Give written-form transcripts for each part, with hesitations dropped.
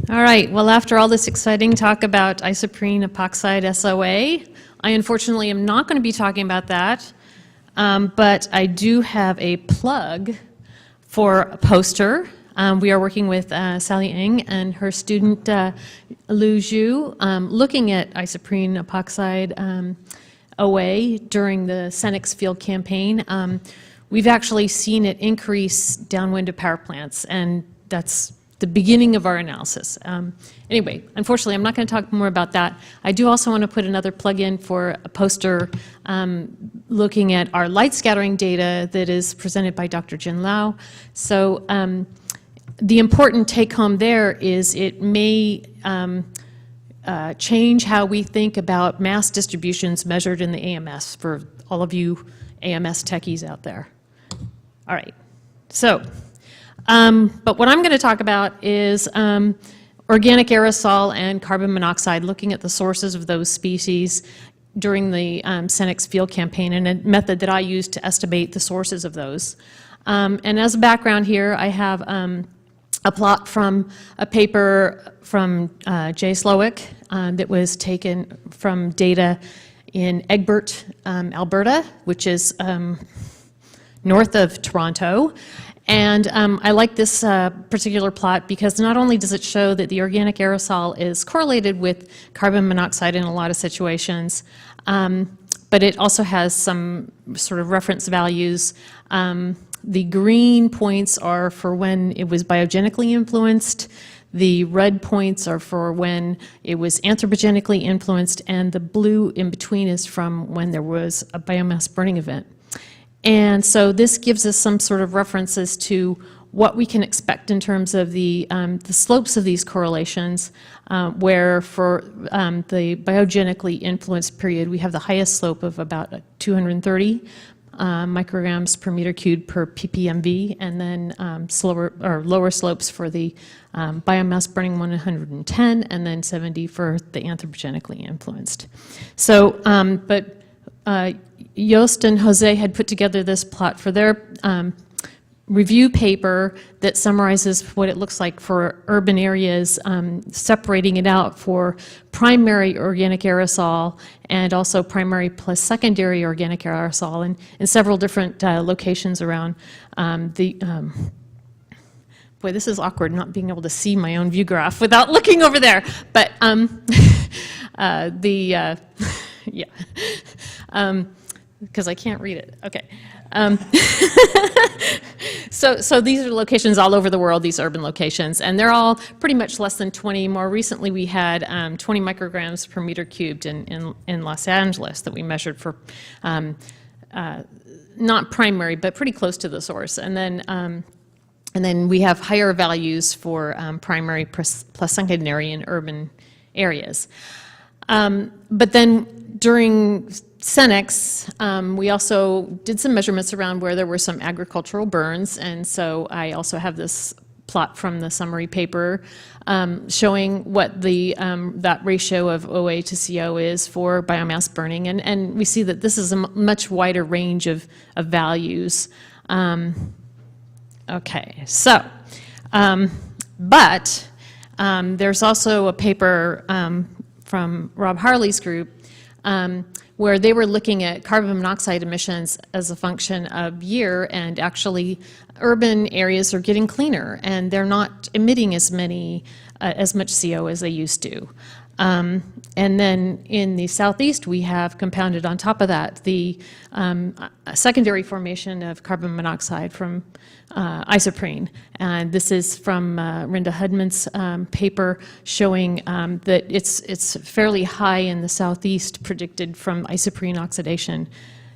All right, well, after all this exciting talk about isoprene epoxide SOA, I unfortunately am not going to be talking about that, but I do have a plug for a poster. We are working with Sally Ng and her student Lu Zhu, looking at isoprene epoxide OA during the SENEX field campaign. We've actually seen it increase downwind of power plants, and that's the beginning of our analysis. Anyway, unfortunately, I'm not going to talk more about that. I do also want to put another plug in for a poster looking at our light scattering data that is presented by Dr. Jin Lau. So the important take home there is it may change how we think about mass distributions measured in the AMS for all of you AMS techies out there. All right, so, but what I'm going to talk about is organic aerosol and carbon monoxide, looking at the sources of those species during the SENEX field campaign, and a method that I use to estimate the sources of those. And as a background here, I have a plot from a paper from Jay Slowick that was taken from data in Egbert, Alberta, which is north of Toronto. And I like this particular plot because not only does it show that the organic aerosol is correlated with carbon monoxide in a lot of situations, but it also has some sort of reference values. The green points are for when it was biogenically influenced. The red points are for when it was anthropogenically influenced, and the blue in between is from when there was a biomass burning event. And so this gives us some sort of references to what we can expect in terms of the slopes of these correlations, where for the biogenically influenced period, we have the highest slope of about 230 micrograms per meter cubed per ppmv, and then slower or lower slopes for the biomass burning 110, and then 70 for the anthropogenically influenced. So, but Joost and Jose had put together this plot for their review paper that summarizes what it looks like for urban areas, separating it out for primary organic aerosol and also primary plus secondary organic aerosol in several different locations around boy, this is awkward, not being able to see my own view graph without looking over there. But yeah. Because I can't read it. Okay. So these are locations all over the world, these urban locations, and they're all pretty much less than 20. More recently, we had 20 micrograms per meter cubed in Los Angeles that we measured for not primary, but pretty close to the source. And then we have higher values for primary plus secondary in urban areas. But then during SENEX, we also did some measurements around where there were some agricultural burns, and so I also have this plot from the summary paper showing what the that ratio of OA to CO is for biomass burning, and we see that this is a much wider range of values. Okay, so, but there's also a paper from Rob Harley's group where they were looking at carbon monoxide emissions as a function of year, and actually urban areas are getting cleaner and they're not emitting as much CO as they used to. And then in the southeast, we have compounded on top of that the secondary formation of carbon monoxide from isoprene. And this is from Rinda Hudman's paper showing that it's fairly high in the southeast predicted from isoprene oxidation.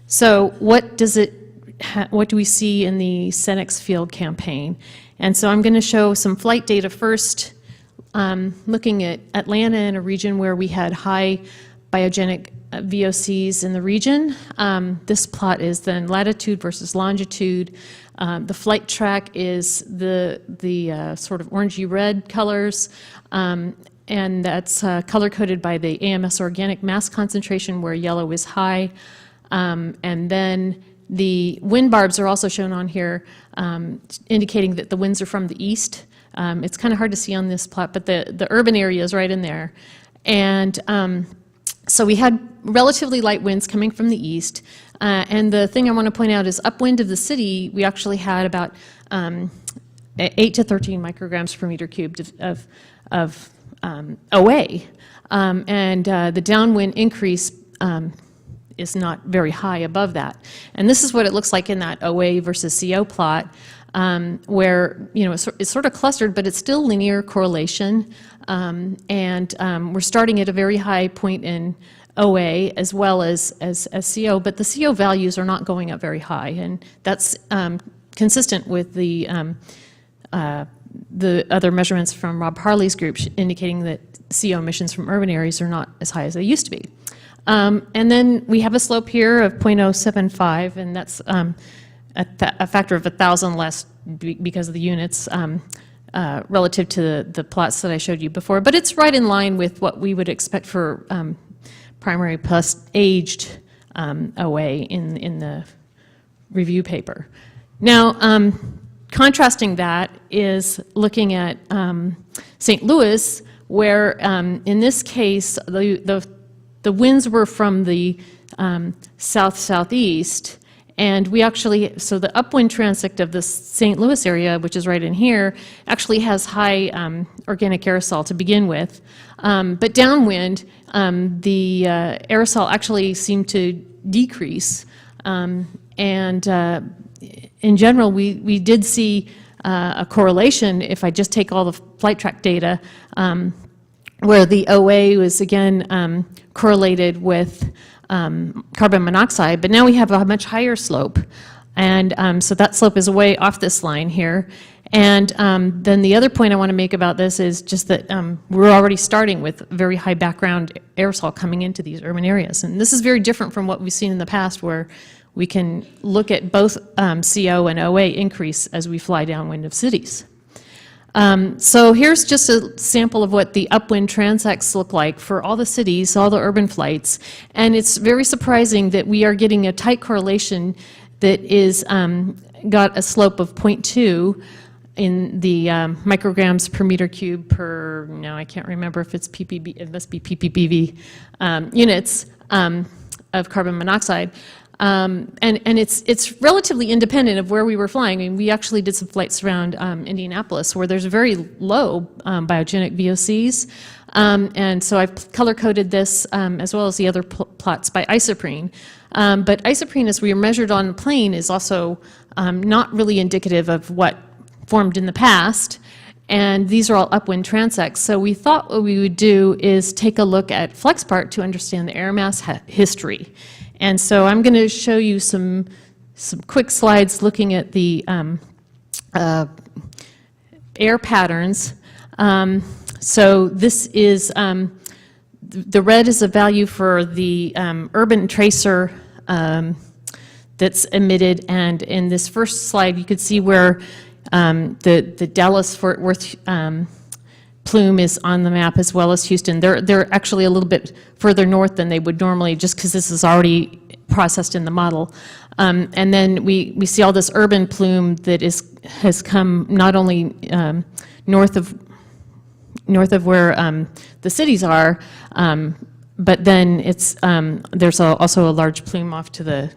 So what do we see in the SENEX field campaign? And so I'm going to show some flight data first, looking at Atlanta in a region where we had high biogenic VOCs in the region. This plot is then latitude versus longitude. The flight track is the sort of orangey red colors, and that's color-coded by the AMS organic mass concentration where yellow is high. And then the wind barbs are also shown on here, indicating that the winds are from the east. It's kind of hard to see on this plot, but the urban area is right in there. And so we had relatively light winds coming from the east. And the thing I want to point out is upwind of the city, we actually had about 8 to 13 micrograms per meter cubed of OA. And the downwind increase is not very high above that. And this is what it looks like in that OA versus CO plot, where it's sort of clustered, but it's still linear correlation. We're starting at a very high point in OA as well as CO, but the CO values are not going up very high, and that's consistent with the other measurements from Rob Harley's group indicating that CO emissions from urban areas are not as high as they used to be. And then we have a slope here of 0.075, and that's a factor of 1,000 less because of the units relative to the plots that I showed you before. But it's right in line with what we would expect for primary plus aged OA in the review paper. Now, contrasting that is looking at St. Louis, where in this case the winds were from the south-southeast, and we actually, so the upwind transect of the St. Louis area, which is right in here, actually has high organic aerosol to begin with. But downwind, the aerosol actually seemed to decrease. In general, we did see a correlation, if I just take all the flight track data, where the OA was again correlated with carbon monoxide, but now we have a much higher slope. And so that slope is way off this line here. And then the other point I want to make about this is just that we're already starting with very high background aerosol coming into these urban areas. And this is very different from what we've seen in the past, where we can look at both CO and OA increase as we fly downwind of cities. So here's just a sample of what the upwind transects look like for all the cities, all the urban flights. And it's very surprising that we are getting a tight correlation that is got a slope of 0.2 in the micrograms per meter cube per, now I can't remember if it's ppb, it must be ppbv units of carbon monoxide. And it's relatively independent of where we were flying. I mean, we actually did some flights around Indianapolis where there's very low biogenic VOCs. And so I've color-coded this as well as the other plots by isoprene. But isoprene, as we are measured on the plane, is also not really indicative of what formed in the past. And these are all upwind transects. So we thought what we would do is take a look at FLEXPART to understand the air mass history. And so I'm going to show you some quick slides looking at the air patterns. So this is, the red is a value for the urban tracer that's emitted, and in this first slide you could see where the Dallas-Fort Worth plume is on the map, as well as Houston. They're actually a little bit further north than they would normally, just because this is already processed in the model. And then we see all this urban plume that has come not only north of where the cities are, but then it's there's also a large plume off the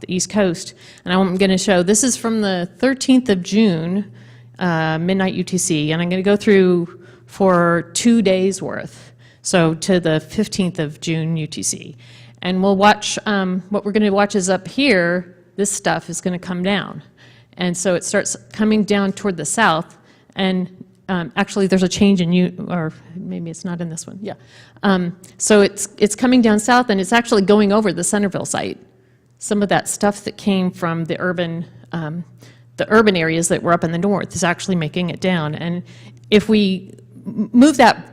East Coast. And I'm going to show, this is from the 13th of June, midnight UTC, and I'm going to go through for 2 days worth, so to the 15th of June UTC. And we'll watch, what we're going to watch is up here, this stuff is going to come down. And so it starts coming down toward the south, and actually there's a change in or maybe it's not in this one, yeah. So it's coming down south, and it's actually going over the Centerville site. Some of that stuff that came from the urban areas that were up in the north is actually making it down. And if we move that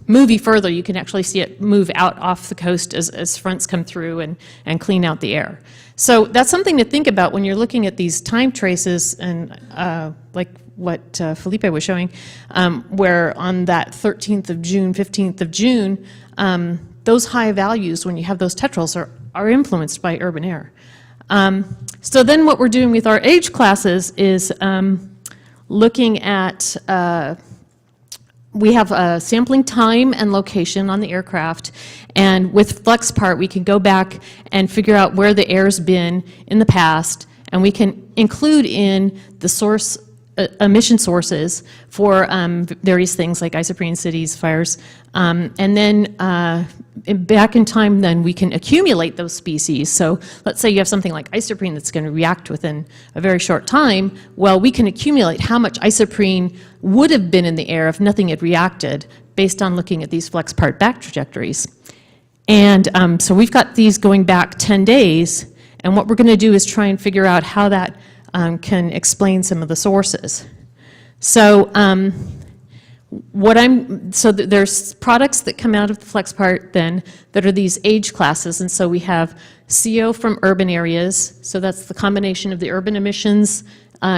movie further, you can actually see it move out off the coast as fronts come through and clean out the air. So that's something to think about when you're looking at these time traces, and like what Felipe was showing, where on that 13th of June, 15th of June, those high values, when you have those tetrals, are influenced by urban air. So then what we're doing with our age classes is looking at, we have a sampling time and location on the aircraft, and with FLEXPART we can go back and figure out where the air's been in the past, and we can include in the source emission sources for various things like isoprene, cities, fires, and then back in time then we can accumulate those species. So let's say you have something like isoprene that's going to react within a very short time. Well, we can accumulate how much isoprene would have been in the air if nothing had reacted based on looking at these FLEXPART back trajectories. And so we've got these going back 10 days, and what we're going to do is try and figure out how that can explain some of the sources. So there's products that come out of the FLEXPART then that are these age classes, and so we have CO from urban areas, so that's the combination of the urban emissions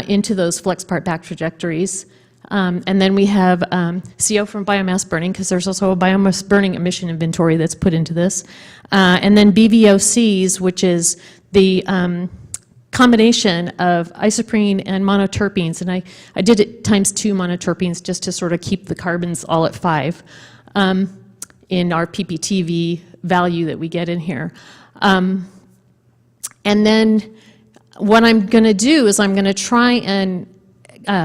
into those FLEXPART back trajectories. And then we have CO from biomass burning, because there's also a biomass burning emission inventory that's put into this. And then BVOCs, which is the combination of isoprene and monoterpenes, and I did it ×2 monoterpenes just to sort of keep the carbons all at 5 in our PPTV value that we get in here. And then what I'm going to do is I'm going to try and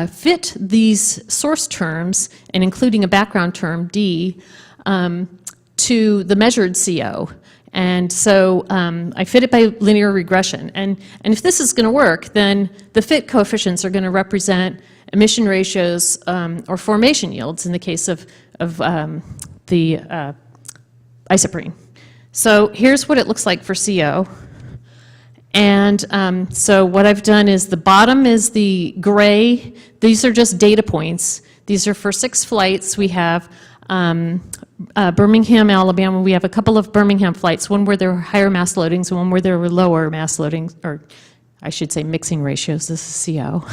fit these source terms, and including a background term, D, to the measured CO. And so I fit it by linear regression. And if this is going to work, then the fit coefficients are going to represent emission ratios or formation yields in the case of the isoprene. So here's what it looks like for CO. And so what I've done is the bottom is the gray. These are just data points. These are for 6 flights. We have Birmingham, Alabama. We have a couple of Birmingham flights, one where there were higher mass loadings and one where there were lower mass loadings, or I should say mixing ratios. This is CO.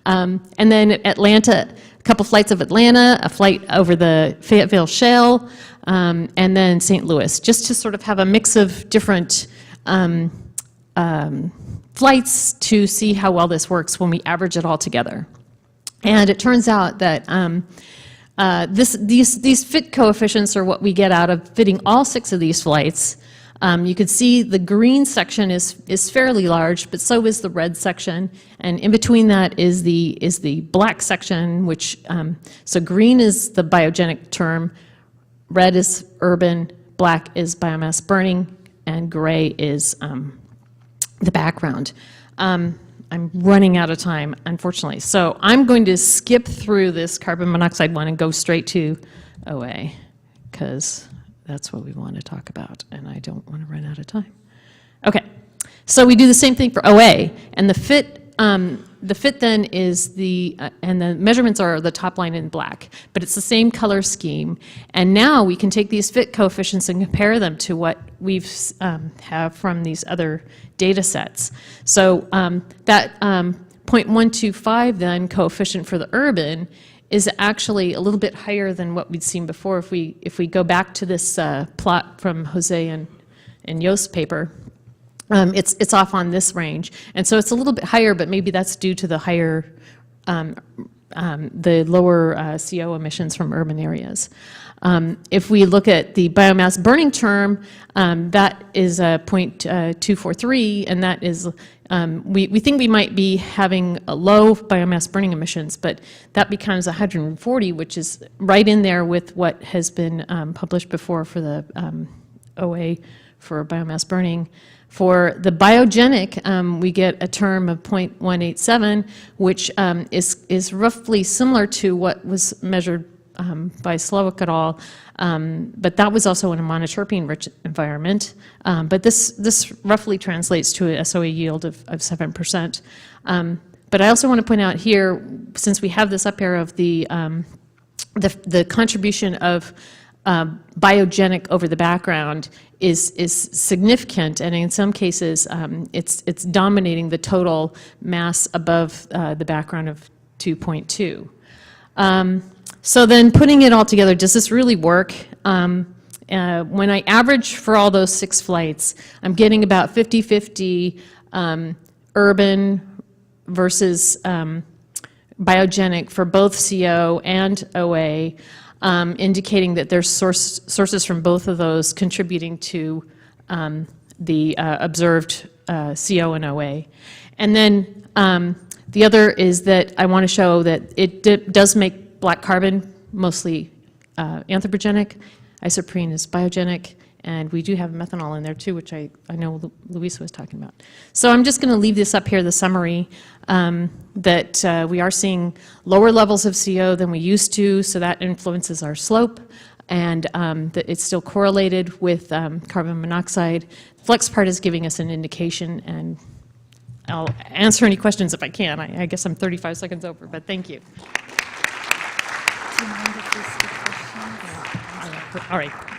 And then Atlanta, a couple flights of Atlanta, a flight over the Fayetteville Shale, and then St. Louis, just to sort of have a mix of different flights to see how well this works when we average it all together. And it turns out that these fit coefficients are what we get out of fitting all 6 of these flights. You can see the green section is fairly large, but so is the red section, and in between that is the black section, which so green is the biogenic term, red is urban, black is biomass burning, and gray is the background. I'm running out of time, unfortunately. So I'm going to skip through this carbon monoxide one and go straight to OA, because that's what we want to talk about, and I don't want to run out of time. Okay, so we do the same thing for OA, and the fit then is and the measurements are the top line in black, but it's the same color scheme. And now we can take these fit coefficients and compare them to what we've have from these other data sets. So that 0.125 then coefficient for the urban is actually a little bit higher than what we'd seen before if we go back to this plot from Jose and Yost's paper. It's off on this range, and so it's a little bit higher, but maybe that's due to the higher, the lower CO emissions from urban areas. If we look at the biomass burning term, that is 0.243, and that is, we think we might be having a low biomass burning emissions, but that becomes 140, which is right in there with what has been published before for the OA for biomass burning. For the biogenic, we get a term of 0.187, which is roughly similar to what was measured by Slowick et al., but that was also in a monoterpene-rich environment. But this roughly translates to a SOA yield of 7%. But I also want to point out here, since we have this up here of the contribution of biogenic over the background is significant, and in some cases it's dominating the total mass above the background of 2.2. So then putting it all together, does this really work? When I average for all those 6 flights, I'm getting about 50-50 urban versus biogenic for both CO and OA, indicating that there's sources from both of those contributing to the observed CO and OA. And then the other is that I want to show that it does make black carbon mostly anthropogenic, isoprene is biogenic, and we do have methanol in there too, which I know Luisa was talking about. So I'm just going to leave this up here, the summary, that we are seeing lower levels of CO than we used to, so that influences our slope, and that it's still correlated with carbon monoxide. FLEXPART is giving us an indication, and I'll answer any questions if I can. I guess I'm 35 seconds over, but thank you. Do you mind if we skip questions? All right.